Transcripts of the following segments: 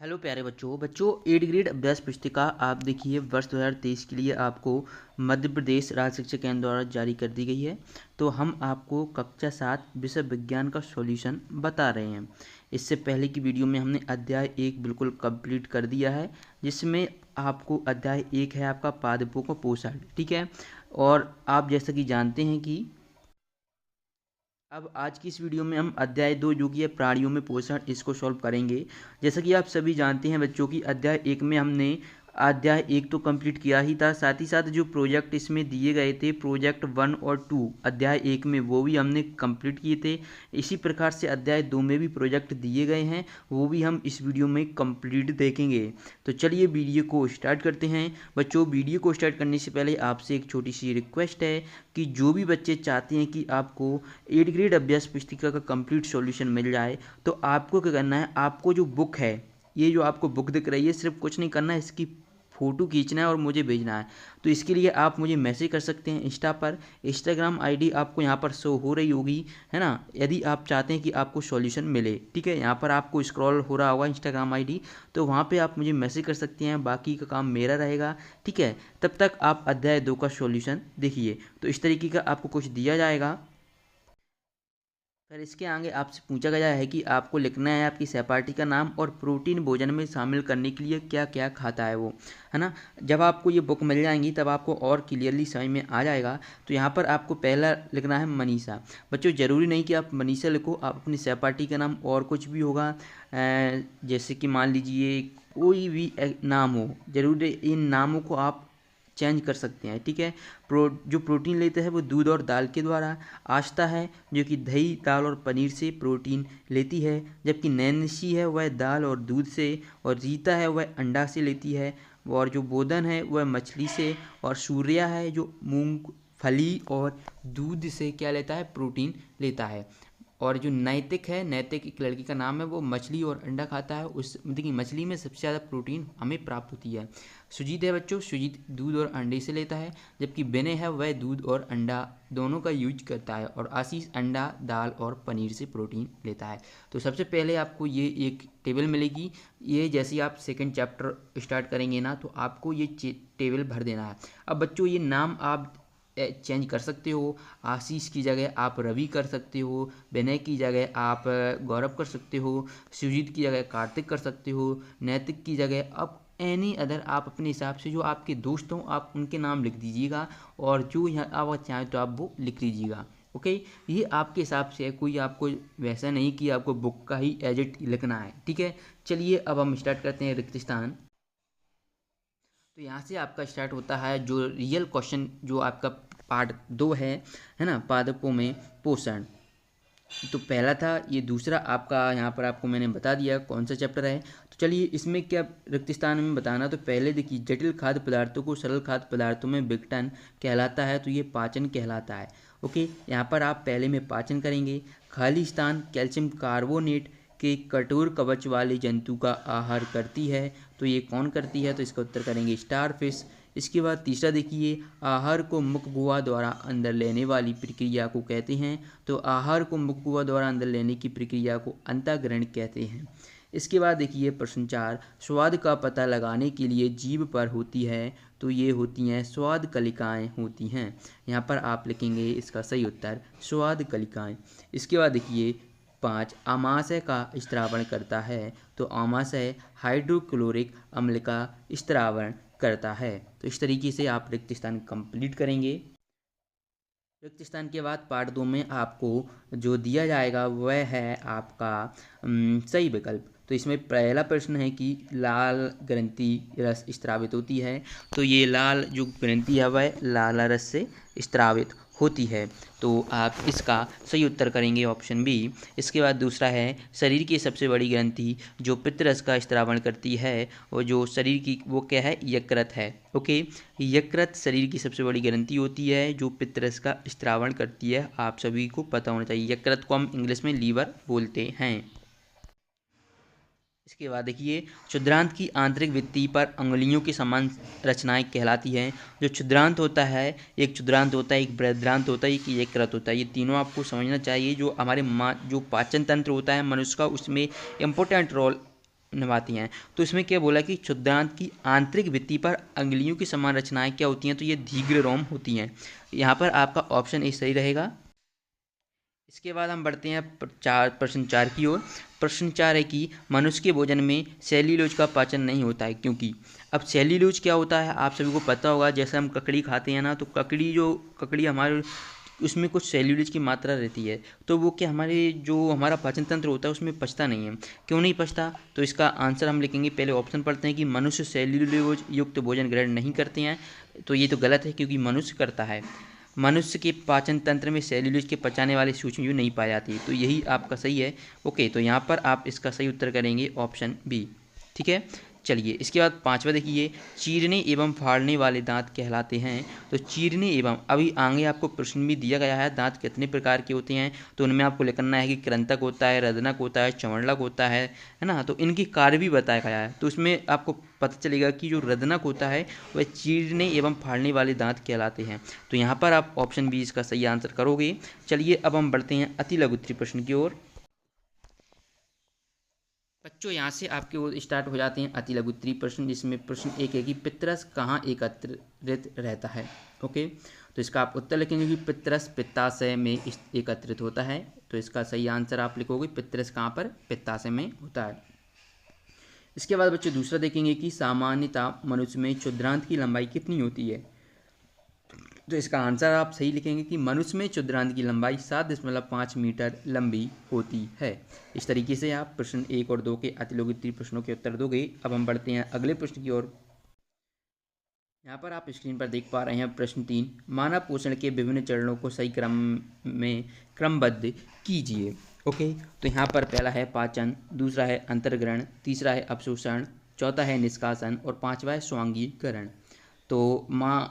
Hello प्यारे बच्चों 8 grade अभ्यास पुस्तिका आप देखिए वर्ष 2023 के लिए आपको मध्य प्रदेश राज्य शिक्षा केंद्र द्वारा जारी कर दी गई है। तो हम आपको कक्षा 7 विषय विज्ञान का सॉल्यूशन बता रहे हैं। इससे पहले की वीडियो में हमने अध्याय 1 बिल्कुल कंप्लीट कर दिया है, जिसमें आपको अध्याय 1 है आपका पादपों का पोषण, ठीक है। और आप जैसा कि जानते हैं कि अब आज की इस वीडियो में हम अध्याय 2 जो कि है प्राणियों में पोषण, इसको सॉल्व करेंगे। जैसा कि आप सभी जानते हैं बच्चों की अध्याय 1 में हमने अध्याय 1 तो कंप्लीट किया ही था, साथ ही साथ जो प्रोजेक्ट इसमें दिए गए थे प्रोजेक्ट 1 और 2 अध्याय 1 में वो भी हमने कंप्लीट किए थे। इसी प्रकार से अध्याय 2 में भी प्रोजेक्ट दिए गए हैं, वो भी हम इस वीडियो में कंप्लीट देखेंगे। तो चलिए वीडियो को स्टार्ट करते हैं। बच्चों, वीडियो को स्टार्ट करने से पहले आपसे एक छोटी सी रिक्वेस्ट है कि जो भी बच्चे चाहते हैं कि आपको 8 ग्रेड अभ्यास पुस्तिका का कंप्लीट सॉल्यूशन मिल जाए, तो आपको क्या करना है, आपको जो बुक है, ये जो आपको बुक दिख रही है, सिर्फ कुछ नहीं करना है, इसकी फ़ोटो खींचना है और मुझे भेजना है। तो इसके लिए आप मुझे मैसेज कर सकते हैं इंस्टा पर। इंस्टाग्राम आईडी आपको यहाँ पर शो हो रही होगी, है ना, यदि आप चाहते हैं कि आपको सॉल्यूशन मिले, ठीक है। यहाँ पर आपको स्क्रॉल हो रहा होगा इंस्टाग्राम आईडी, तो वहाँ पे आप मुझे मैसेज कर सकते हैं, बाकी का काम मेरा रहेगा, ठीक है। तब तक आप अध्याय 2 का सॉल्यूशन देखिए। तो इस तरीके का आपको कुछ दिया जाएगा। फिर इसके आगे आपसे पूछा गया है कि आपको लिखना है आपकी सहपाठी का नाम और प्रोटीन भोजन में शामिल करने के लिए क्या क्या खाता है वो, है ना। जब आपको ये बुक मिल जाएंगी तब आपको और क्लियरली समझ में आ जाएगा। तो यहाँ पर आपको पहला लिखना है मनीषा। बच्चों, ज़रूरी नहीं कि आप मनीषा लिखो, आप अपनी सहपाठी का नाम और कुछ भी होगा, जैसे कि मान लीजिए कोई भी नाम हो, जरूरी इन नामों को आप चेंज कर सकते हैं, ठीक है। जो प्रोटीन लेते हैं वो दूध और दाल के द्वारा। आस्था है जो कि दही, दाल और पनीर से प्रोटीन लेती है, जबकि नैन्सी है वह दाल और दूध से, और रीता है वह अंडा से लेती है, और जो बोधन है वह मछली से, और सूर्या है जो मूंगफली और दूध से क्या लेता है, प्रोटीन लेता है। और जो नैतिक है, नैतिक एक लड़की का नाम है, वो मछली और अंडा खाता है। उस देखिए मछली में सबसे ज़्यादा प्रोटीन हमें प्राप्त होती है। सुजीत है बच्चों, सुजीत दूध और अंडे से लेता है, जबकि विनय है वह दूध और अंडा दोनों का यूज करता है, और आशीष अंडा, दाल और पनीर से प्रोटीन लेता है। तो सबसे पहले आपको ये एक टेबल मिलेगी। ये जैसे ही आप सेकंड चैप्टर स्टार्ट करेंगे ना, तो आपको ये टेबल भर देना है। अब बच्चों, ये नाम आप चेंज कर सकते हो। आशीष की जगह आप रवि कर सकते हो, विनय की जगह आप गौरव कर सकते हो, सुजीत की जगह कार्तिक कर सकते हो, नैतिक की जगह अब एनी अदर आप अपने हिसाब से जो आपके दोस्त हों आप उनके नाम लिख दीजिएगा, और जो यहाँ आप चाहें तो आप वो लिख लीजिएगा। ओके, ये आपके हिसाब से है, कोई आपको वैसा नहीं कि आपको बुक का ही एजिट लिखना है, ठीक है। चलिए अब हम स्टार्ट करते हैं रिक्त स्थान। तो यहाँ से आपका स्टार्ट होता है जो रियल क्वेश्चन, जो आपका पार्ट 2 है ना, पादपों में पोषण। तो पहला था ये, दूसरा आपका यहाँ पर आपको मैंने बता दिया कौन सा चैप्टर है। तो चलिए इसमें क्या रिक्त स्थान में बताना। तो पहले देखिए, जटिल खाद्य पदार्थों को सरल खाद्य पदार्थों में विघटन कहलाता है, तो ये पाचन कहलाता है। ओके, यहाँ पर आप पहले में पाचन करेंगे। खाली स्थान, कैल्शियम कार्बोनेट के कठोर कवच वाले जंतु का आहार करती है, तो ये कौन करती है, तो इसका उत्तर करेंगे स्टार फिश। इसके बाद तीसरा देखिए, आहार को मुख गुहा द्वारा अंदर लेने वाली प्रक्रिया को कहते हैं, तो आहार को मुख गुहा द्वारा अंदर लेने की प्रक्रिया को अंतःग्रहण कहते हैं। इसके बाद देखिए प्रश्न 4, स्वाद का पता लगाने के लिए जीभ पर होती है, तो ये होती हैं स्वाद कलिकाएँ होती हैं। यहाँ पर आप लिखेंगे इसका सही उत्तर स्वाद कलिकाएँ। इसके बाद देखिए 5, आमाशय का स्त्रावण करता है, तो आमाशय हाइड्रोक्लोरिक अम्ल का स्त्रावण करता है। तो इस तरीके से आप रिक्त स्थान कंप्लीट करेंगे। रिक्त स्थान के बाद पार्ट 2 में आपको जो दिया जाएगा वह है आपका सही विकल्प। तो इसमें पहला प्रश्न है कि लाल ग्रंथि रस स्त्रावित होती है, तो ये लाल जो ग्रंथि है वह लाला रस से स्त्रावित होती है, तो आप इसका सही उत्तर करेंगे ऑप्शन बी। इसके बाद दूसरा है, शरीर की सबसे बड़ी ग्रंथि जो पित्तरस का स्त्रावण करती है, और जो शरीर की वो क्या है, यकृत है। ओके, यकृत शरीर की सबसे बड़ी ग्रंथि होती है जो पित्तरस का स्त्रावण करती है, आप सभी को पता होना चाहिए। यकृत को हम इंग्लिश में लीवर बोलते हैं। इसके बाद देखिए, क्षुद्रांत की आंतरिक भित्ति पर अंगुलियों की समान रचनाएं कहलाती हैं। जो क्षुद्रांत होता है, एक क्षुद्रांत होता है, एक बृहद्रांत होता है, एक यकृत होता है, ये तीनों आपको समझना चाहिए। जो हमारे जो पाचन तंत्र होता है मनुष्य का, उसमें इम्पोर्टेंट रोल निभाती हैं। तो इसमें क्या बोला कि क्षुद्रांत की आंतरिक भित्ति पर अंगुलियों की समान रचनाएं क्या होती हैं, तो ये दीर्घरोम होती हैं। यहाँ पर आपका ऑप्शन ए सही रहेगा। इसके बाद हम बढ़ते हैं प्रश्न 4 की ओर। प्रश्न 4 है कि मनुष्य के भोजन में सेल्यूलोज का पाचन नहीं होता है क्योंकि। अब सेल्यूलोज क्या होता है आप सभी को पता होगा, जैसे हम ककड़ी खाते हैं ना, तो ककड़ी हमारे उसमें कुछ सेल्यूलोज की मात्रा रहती है, तो वो क्या हमारा पाचन तंत्र होता है उसमें पचता नहीं है। क्यों नहीं पचता, तो इसका आंसर हम लिखेंगे, पहले ऑप्शन पढ़ते हैं कि मनुष्य सेल्यूलोज युक्त भोजन ग्रहण नहीं करते हैं। तो ये तो गलत है क्योंकि मनुष्य करता है। मनुष्य के पाचन तंत्र में सेल्यूलोज के पचाने वाले सूक्ष्मजीव नहीं पाए जाते, तो यही आपका सही है। ओके, तो यहाँ पर आप इसका सही उत्तर करेंगे ऑप्शन बी। ठीक है, चलिए इसके बाद 5वां देखिए, चीरने एवं फाड़ने वाले दांत कहलाते हैं। तो चीरने एवं, अभी आगे आपको प्रश्न भी दिया गया है दांत कितने प्रकार के होते हैं, तो उनमें आपको लिखना है कि कृंतक होता है, रदनक होता है, चवणलक होता है ना। तो इनकी कार्य भी बताया गया है, तो इसमें आपको पता चलेगा कि जो रदनक होता है वह चीरने एवं फाड़ने वाले दांत कहलाते हैं। तो यहाँ पर आप ऑप्शन बी इसका सही आंसर करोगे। चलिए अब हम बढ़ते हैं अति लघु उत्तरीय प्रश्न की ओर। बच्चों यहाँ से आपके वो स्टार्ट हो जाते हैं अति लघु उत्तरीय प्रश्न, जिसमें प्रश्न एक है कि पितरस कहाँ एकत्रित रहता है। ओके, तो इसका आप उत्तर लिखेंगे कि पितरस पित्ताशय में एकत्रित होता है। तो इसका सही आंसर आप लिखोगे पितरस कहाँ पर, पित्ताशय में होता है। इसके बाद बच्चों दूसरा देखेंगे कि सामान्यतः मनुष्य में क्षुद्रांत की लंबाई कितनी होती है। तो इसका आंसर आप सही लिखेंगे कि मनुष्य में क्षुद्रांत की लंबाई 7.5 मीटर लंबी होती है। इस तरीके से आप प्रश्न 1 और 2 के अति लघु उत्तरीय प्रश्नों के उत्तर दोगे। अब हम बढ़ते हैं अगले प्रश्न की ओर। यहाँ पर आप स्क्रीन पर देख पा रहे हैं प्रश्न 3, मानव पोषण के विभिन्न चरणों को सही क्रम में क्रमबद्ध कीजिए। ओके, तो यहाँ पर पहला है पाचन, दूसरा है अंतर्ग्रहण, तीसरा है अपशोषण, चौथा है निष्कासन और 5वां है स्वांगीकरण। तो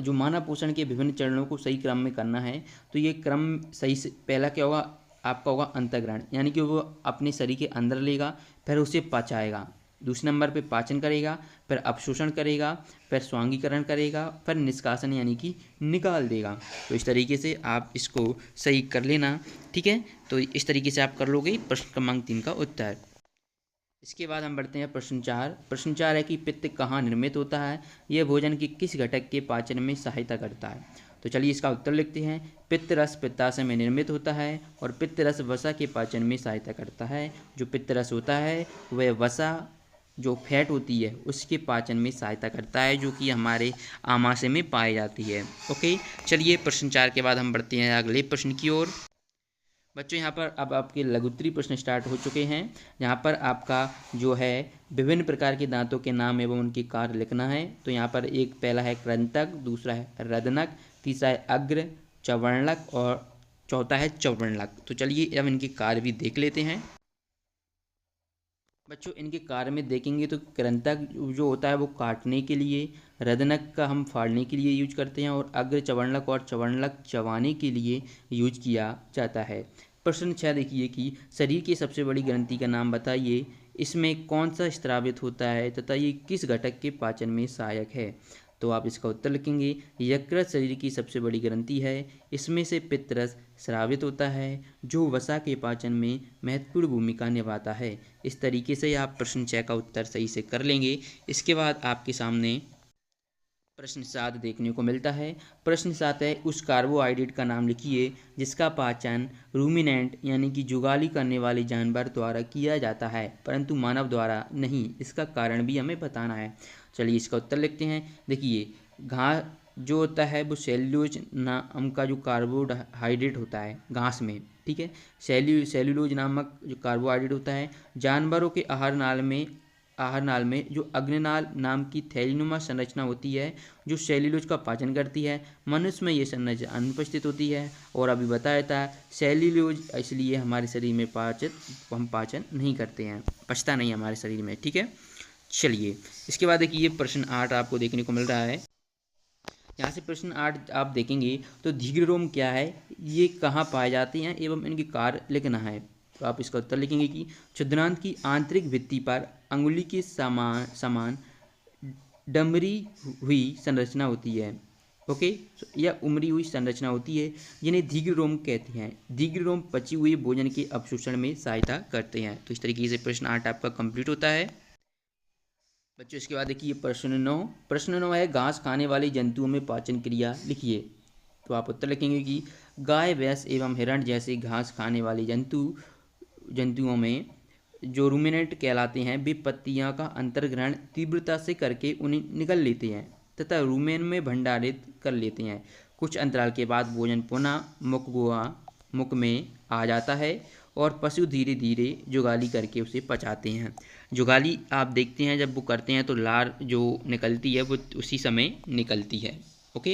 जो मानव पोषण के विभिन्न चरणों को सही क्रम में करना है, तो ये क्रम सही से पहला क्या होगा आपका होगा अंतर्ग्रहण, यानी कि वो अपने शरीर के अंदर लेगा, फिर उसे पचाएगा। दूसरे नंबर पे पाचन करेगा, फिर अपशोषण करेगा, फिर स्वांगीकरण करेगा, फिर निष्कासन यानी कि निकाल देगा। तो इस तरीके से आप इसको सही कर लेना। ठीक है, तो इस तरीके से आप कर लोगे प्रश्न क्रमांक 3 का उत्तर। इसके बाद हम बढ़ते हैं प्रश्न 4। प्रश्न 4 है कि पित्त कहाँ निर्मित होता है, यह भोजन के किस घटक के पाचन में सहायता करता है। तो चलिए इसका उत्तर लिखते हैं। पित्त रस पित्ताशय में निर्मित होता है और पित्त रस वसा के पाचन में सहायता करता है। जो पित्त रस होता है वह वसा जो फैट होती है उसके पाचन में सहायता करता है, जो कि हमारे आमाशय में पाई जाती है। ओके, चलिए प्रश्न 4 के बाद हम बढ़ते हैं अगले प्रश्न की ओर। बच्चों यहाँ पर अब आपके लघु उत्तरीय प्रश्न स्टार्ट हो चुके हैं। यहाँ पर आपका जो है विभिन्न प्रकार के दांतों के नाम एवं उनके कार्य लिखना है। तो यहाँ पर एक पहला है कृंतक, दूसरा है रदनक, तीसरा है अग्र चवर्णक और चौथा है चवर्णक। तो चलिए अब इनके कार्य भी देख लेते हैं। बच्चों इनके कार्य में देखेंगे तो कृंतक जो होता है वो काटने के लिए, रदनक का हम फाड़ने के लिए यूज करते हैं और अग्र चवर्णक और चवर्णक चबाने के लिए यूज किया जाता है। प्रश्न 6 देखिए कि शरीर की सबसे बड़ी ग्रंथि का नाम बताइए, इसमें कौन सा स्रावित होता है तथा ये किस घटक के पाचन में सहायक है। तो आप इसका उत्तर लिखेंगे, यकृत शरीर की सबसे बड़ी ग्रंथि है, इसमें से पित्तरस स्रावित होता है जो वसा के पाचन में महत्वपूर्ण भूमिका निभाता है। इस तरीके से आप प्रश्न 6 का उत्तर सही से कर लेंगे। इसके बाद आपके सामने प्रश्न 7 देखने को मिलता है। प्रश्न 7 है, उस कार्बोहाइड्रेट का नाम लिखिए जिसका पाचन रूमिनेंट यानी कि जुगाली करने वाले जानवर द्वारा किया जाता है परंतु मानव द्वारा नहीं। इसका कारण भी हमें बताना है। चलिए इसका उत्तर लिखते हैं। देखिए घास जो होता है वो सेल्यूलोज नाम का जो कार्बोहाइड्रेट होता है घास में, ठीक है, सेल्यूलोज नामक जो कार्बोहाइड्रेट होता है जानवरों के आहार नाल में जो अग्रनाल नाम की थैलीनुमा संरचना होती है जो सेल्यूलोज का पाचन करती है। मनुष्य में ये संरचना अनुपस्थित होती है और अभी बताया था सेल्यूलोज इसलिए हमारे शरीर में हम पाचन नहीं करते हैं, पचता नहीं हमारे शरीर में। ठीक है, चलिए इसके बाद देखिए प्रश्न 8 आपको देखने को मिल रहा है। यहाँ से प्रश्न 8 आप देखेंगे तो दीर्घरोम क्या है, ये कहाँ पाए जाते हैं एवं इनके कार्य लिखना है। तो आप इसका उत्तर लिखेंगे कि क्षुद्रांत की आंतरिक भित्ति पर अंगुली के समान डमरी हुई संरचना होती है। ओके, यह उमरी हुई संरचना होती है जिन्हें दीर्घरोम कहते हैं। दीर्घरोम पची हुई भोजन के अवशोषण में सहायता करते हैं। तो इस तरीके से प्रश्न 8 आपका कंप्लीट होता है। बच्चों इसके बाद देखिए प्रश्न 9 है घास खाने वाले जंतुओं में पाचन क्रिया लिखिए। तो आप उत्तर लिखेंगे कि गाय, भैंस एवं हिरण जैसे घास खाने वाले जंतुओं में जो रूमिनेंट कहलाते हैं वे पत्तियां का अंतर्ग्रहण तीव्रता से करके उन्हें निगल लेते हैं तथा रूमेन में भंडारित कर लेते हैं। कुछ अंतराल के बाद भोजन पुनः मुख में आ जाता है और पशु धीरे धीरे जुगाली करके उसे पचाते हैं। जुगाली आप देखते हैं जब वो करते हैं तो लार जो निकलती है वो उसी समय निकलती है। ओके,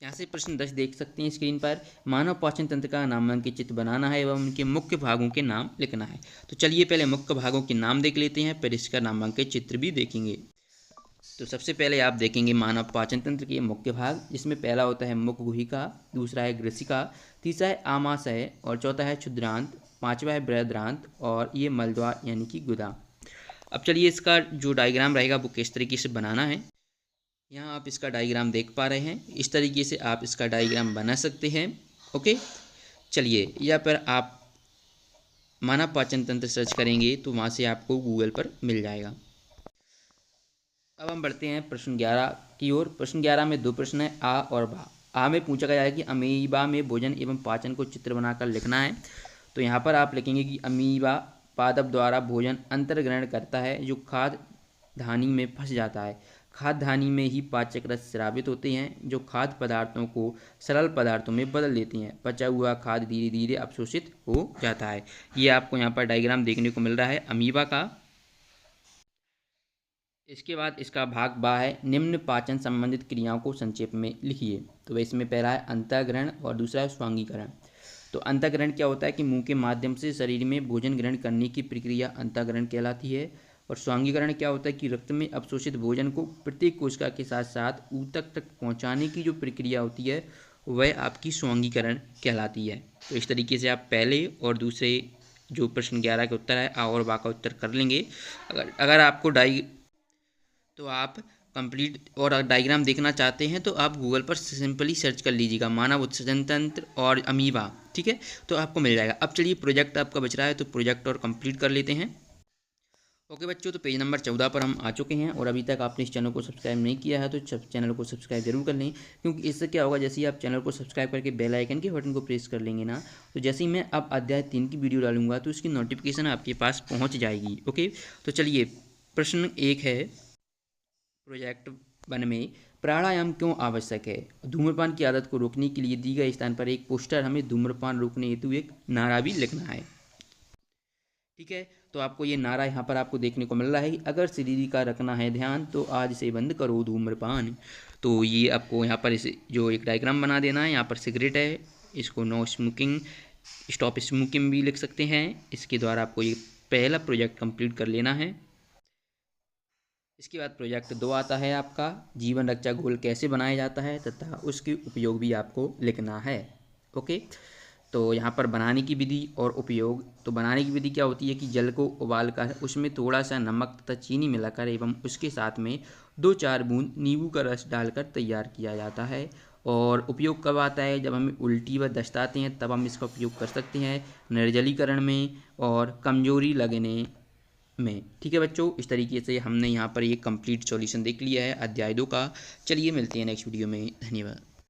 यहाँ से प्रश्न 10 देख सकते हैं स्क्रीन पर। मानव पाचन तंत्र का नामांकित चित्र बनाना है एवं उनके मुख्य भागों के नाम लिखना है। तो चलिए पहले मुख्य भागों के नाम देख लेते हैं, फिर इसका नामांकित चित्र भी देखेंगे। तो सबसे पहले आप देखेंगे मानव पाचन तंत्र के मुख्य भाग, जिसमें पहला होता है मुख गुहिका, दूसरा है ग्रसिका, तीसरा है आमाशय और चौथा है क्षुद्रांत, पांचवा है बृहद्रांत और ये मलद्वार यानी कि गुदा। अब चलिए इसका जो डायग्राम रहेगा वो किस तरीके से बनाना है। यहाँ आप इसका डायग्राम देख पा रहे हैं, इस तरीके से आप इसका डायग्राम बना सकते हैं। ओके, चलिए या पर आप मानव पाचन तंत्र सर्च करेंगे तो वहाँ से आपको गूगल पर मिल जाएगा। अब हम बढ़ते हैं प्रश्न 11 की ओर। प्रश्न 11 में 2 प्रश्न है आ और बा। आ में पूछा गया है कि अमीबा में भोजन एवं पाचन को चित्र बनाकर लिखना है। तो यहाँ पर आप लिखेंगे कि अमीबा पादप द्वारा भोजन अंतर्ग्रहण करता है जो खाद्य धानी में फंस जाता है। खाद्य धानी में ही पाचक रस स्रावित होते हैं जो खाद्य पदार्थों को सरल पदार्थों में बदल देते हैं। पचा हुआ खाद्य धीरे धीरे अवशोषित हो जाता है। ये आपको यहाँ पर डायग्राम देखने को मिल रहा है अमीबा का। इसके बाद इसका भाग बा है, निम्न पाचन संबंधित क्रियाओं को संक्षेप में लिखिए। तो इसमें पहला है अंतःग्रहण और दूसरा है स्वांगीकरण। तो अंतःग्रहण क्या होता है कि मुंह के माध्यम से शरीर में भोजन ग्रहण करने की प्रक्रिया अंतःग्रहण कहलाती है। और स्वांगीकरण क्या होता है कि रक्त में अवशोषित भोजन को प्रत्येक कोशिका के साथ साथ ऊतक तक पहुंचाने की जो प्रक्रिया होती है वह आपकी स्वांगीकरण कहलाती है। तो इस तरीके से आप पहले और दूसरे जो प्रश्न 11 के उत्तर है आ और बा का उत्तर कर लेंगे। अगर आपको तो आप कंप्लीट और डायग्राम देखना चाहते हैं तो आप गूगल पर सिंपली सर्च कर लीजिएगा मानव उत्सर्जन तंत्र और अमीबा, ठीक है, तो आपको मिल जाएगा। अब चलिए प्रोजेक्ट आपका बच रहा है तो प्रोजेक्ट और कंप्लीट कर लेते हैं। ओके बच्चों, तो पेज नंबर 14 पर हम आ चुके हैं और अभी तक आपने इस चैनल को सब्सक्राइब नहीं किया है तो चैनल को सब्सक्राइब जरूर कर लें, क्योंकि इससे क्या होगा जैसे ही आप चैनल को सब्सक्राइब करके बेल आइकन के बटन को प्रेस कर लेंगे ना, तो जैसे ही मैं अब अध्याय 3 की वीडियो डालूंगा तो उसकी नोटिफिकेशन आपके पास पहुँच जाएगी। ओके, तो चलिए प्रश्न 1 है प्रोजेक्ट 1 में, प्राणायाम क्यों आवश्यक है। धूम्रपान की आदत को रोकने के लिए दी गए स्थान पर एक पोस्टर हमें धूम्रपान रोकने हेतु एक नारा भी लिखना है। ठीक है, तो आपको ये नारा यहाँ पर आपको देखने को मिल रहा है कि अगर शरीर का रखना है ध्यान तो आज से बंद करो धूम्रपान। तो ये आपको यहाँ पर इसे जो एक डायग्राम बना देना है। यहाँ पर सिगरेट है, इसको नो स्मोकिंग, स्टॉप स्मोकिंग भी लिख सकते हैं। इसके द्वारा आपको ये पहला प्रोजेक्ट कंप्लीट कर लेना है। इसके बाद प्रोजेक्ट 2 आता है आपका, जीवन रक्षा घोल कैसे बनाया जाता है तथा उसके उपयोग भी आपको लिखना है। ओके, तो यहाँ पर बनाने की विधि और उपयोग। तो बनाने की विधि क्या होती है कि जल को उबालकर उसमें थोड़ा सा नमक तथा चीनी मिलाकर एवं उसके साथ में 2-4 बूंद नींबू का रस डालकर तैयार किया जाता है। और उपयोग कब आता है, जब हमें उल्टी व दस्त आते हैं तब हम इसका उपयोग कर सकते हैं, निर्जलीकरण में और कमजोरी लगने में। ठीक है बच्चों, इस तरीके से हमने यहाँ पर ये कंप्लीट सॉल्यूशन देख लिया है अध्याय 2 का। चलिए मिलते हैं नेक्स्ट वीडियो में, धन्यवाद।